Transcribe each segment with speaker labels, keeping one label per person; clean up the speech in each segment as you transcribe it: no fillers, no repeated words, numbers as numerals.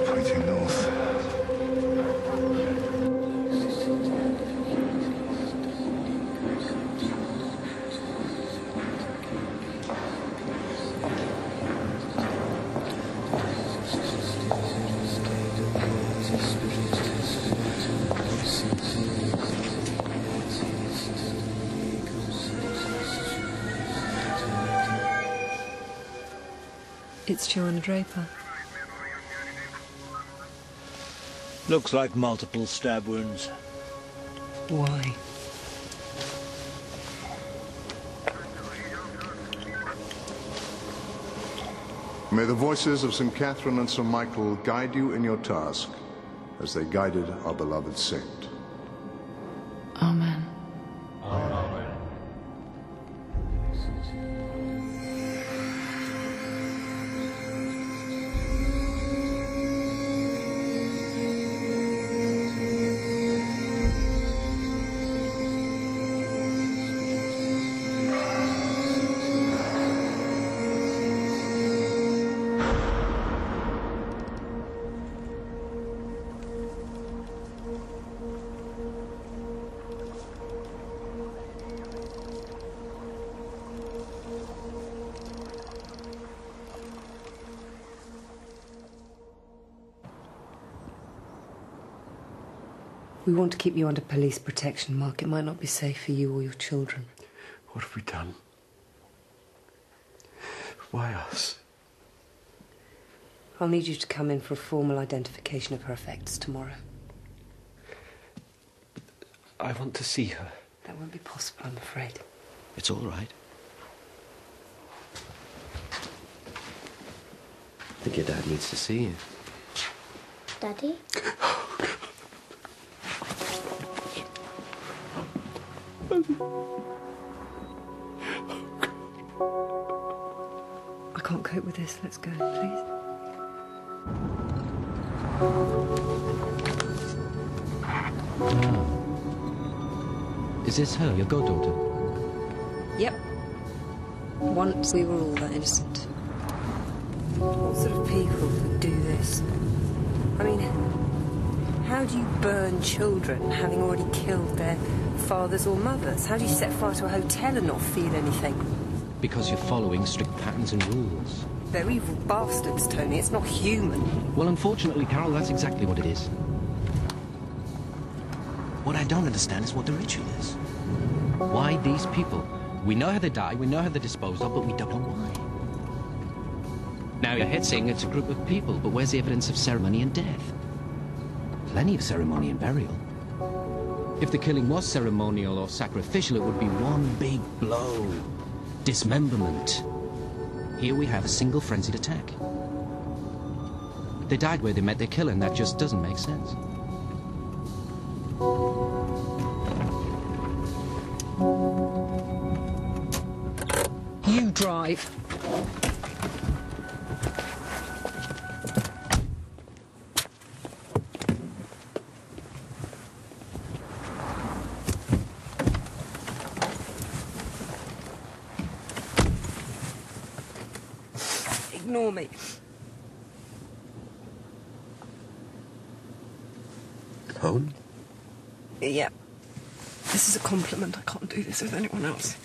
Speaker 1: Pointing north.
Speaker 2: It's Joanna Draper.
Speaker 3: Looks like multiple stab wounds.
Speaker 2: Why?
Speaker 1: May the voices of St. Catherine and St. Michael guide you in your task, as they guided our beloved saint.
Speaker 2: Amen. We want to keep you under police protection, Mark. It might not be safe for you or your children.
Speaker 4: What have we done? Why us?
Speaker 2: I'll need you to come in for a formal identification of her effects tomorrow.
Speaker 4: I want to see her.
Speaker 2: That won't be possible, I'm afraid.
Speaker 4: It's all right. I think your dad needs to see you.
Speaker 5: Daddy?
Speaker 2: I can't cope with this. Let's go, please.
Speaker 4: Ah. Is this her, your goddaughter?
Speaker 2: Yep. Once we were all that innocent. What sort of people would do this? I mean, how do you burn children having already killed their fathers or mothers? How do you set fire to a hotel and not feel anything?
Speaker 4: Because you're following strict patterns and rules.
Speaker 2: They're evil bastards, Tony. It's not human.
Speaker 4: Well, unfortunately, Carol, that's exactly what it is. What I don't understand is what the ritual is. Why these people? We know how they die, we know how they're disposed of, but we don't know why. Now, your head's saying it's a group of people, but where's the evidence of ceremony and death? Plenty of ceremony and burial. If the killing was ceremonial or sacrificial, it would be one big blow. Dismemberment. Here we have a single frenzied attack. They died where they met their killer, and that just doesn't make sense.
Speaker 2: You drive. Ignore me.
Speaker 4: Home?
Speaker 2: Yeah. This is a compliment. I can't do this with anyone else.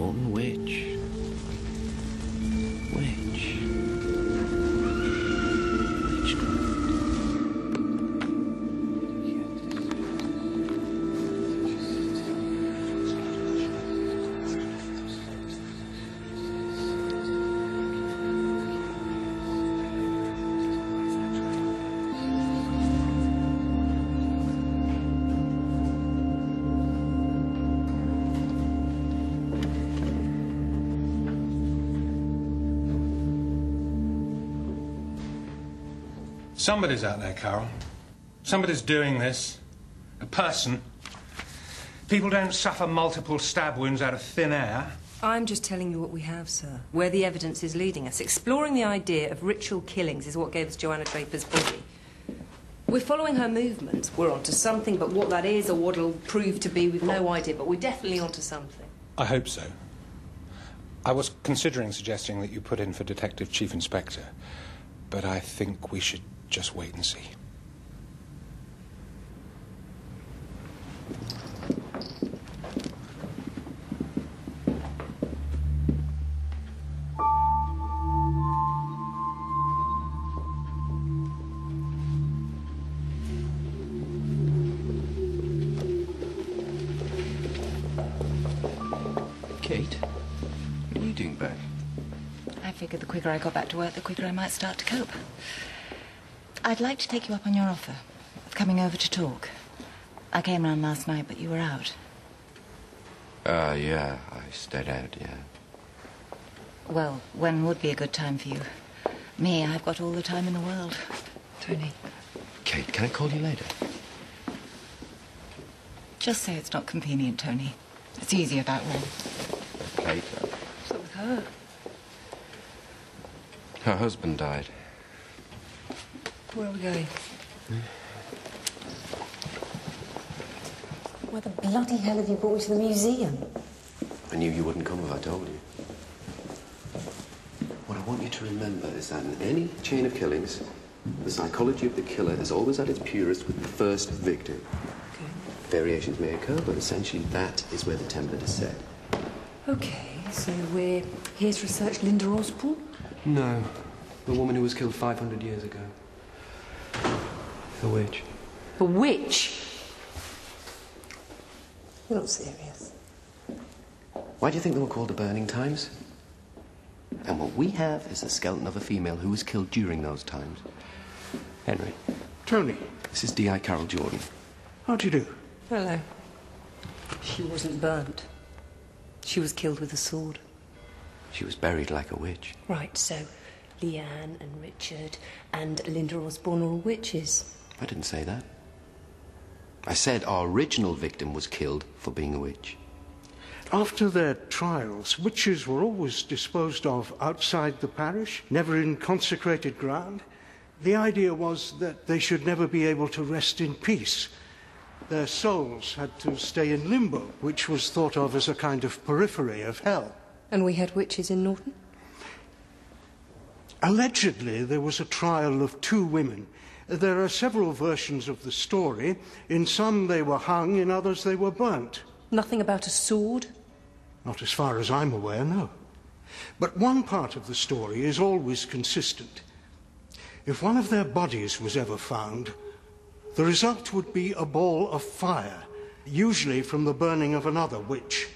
Speaker 4: Norton, which? Which?
Speaker 6: Somebody's out there, Carol. Somebody's doing this. A person. People don't suffer multiple stab wounds out of thin air.
Speaker 2: I'm just telling you what we have, sir. Where the evidence is leading us. Exploring the idea of ritual killings is what gave us Joanna Draper's body. We're following her movements. We're onto something, but what that is or what it'll prove to be, we've no idea. But we're definitely onto something.
Speaker 6: I hope so. I was considering suggesting that you put in for Detective Chief Inspector, but I think we should just wait and see.
Speaker 4: Kate, what are you doing back?
Speaker 7: I figured the quicker I got back to work, the quicker I might start to cope. I'd like to take you up on your offer of coming over to talk. I came round last night, but you were out.
Speaker 4: Yeah, I stayed out, yeah.
Speaker 7: Well, when would be a good time for you? Me, I've got all the time in the world.
Speaker 2: Tony.
Speaker 4: Kate, can I call you later?
Speaker 7: Just say it's not convenient, Tony. It's easier that way.
Speaker 4: Kate?
Speaker 2: What's up with her?
Speaker 4: Her husband died.
Speaker 2: Where are we going? Why the bloody hell have you brought me to the museum?
Speaker 8: I knew you wouldn't come if I told you. What I want you to remember is that in any chain of killings, the psychology of the killer is always at its purest with the first victim.
Speaker 2: Okay.
Speaker 8: Variations may occur, but essentially that is where the template is set.
Speaker 2: Okay, so we're here to research Linda Osborne?
Speaker 8: No, the woman who was killed 500 years ago. The witch.
Speaker 2: A witch? You're not serious.
Speaker 8: Why do you think they were called the Burning Times? And what we have is the skeleton of a female who was killed during those times. Henry.
Speaker 9: Tony.
Speaker 8: This is D.I. Carol Jordan.
Speaker 9: How do you do?
Speaker 2: Hello. She wasn't burnt. She was killed with a sword.
Speaker 8: She was buried like a witch.
Speaker 2: Right, so Leanne and Richard and Linda Osborne are all witches.
Speaker 8: I didn't say that. I said our original victim was killed for being a witch.
Speaker 9: After their trials, witches were always disposed of outside the parish, never in consecrated ground. The idea was that they should never be able to rest in peace. Their souls had to stay in limbo, which was thought of as a kind of periphery of hell.
Speaker 2: And we had witches in Norton?
Speaker 9: Allegedly, there was a trial of 2 women. There are several versions of the story. In some they were hung, in others they were burnt.
Speaker 2: Nothing about a sword?
Speaker 9: Not as far as I'm aware, no. But one part of the story is always consistent. If one of their bodies was ever found, the result would be a ball of fire, usually from the burning of another witch.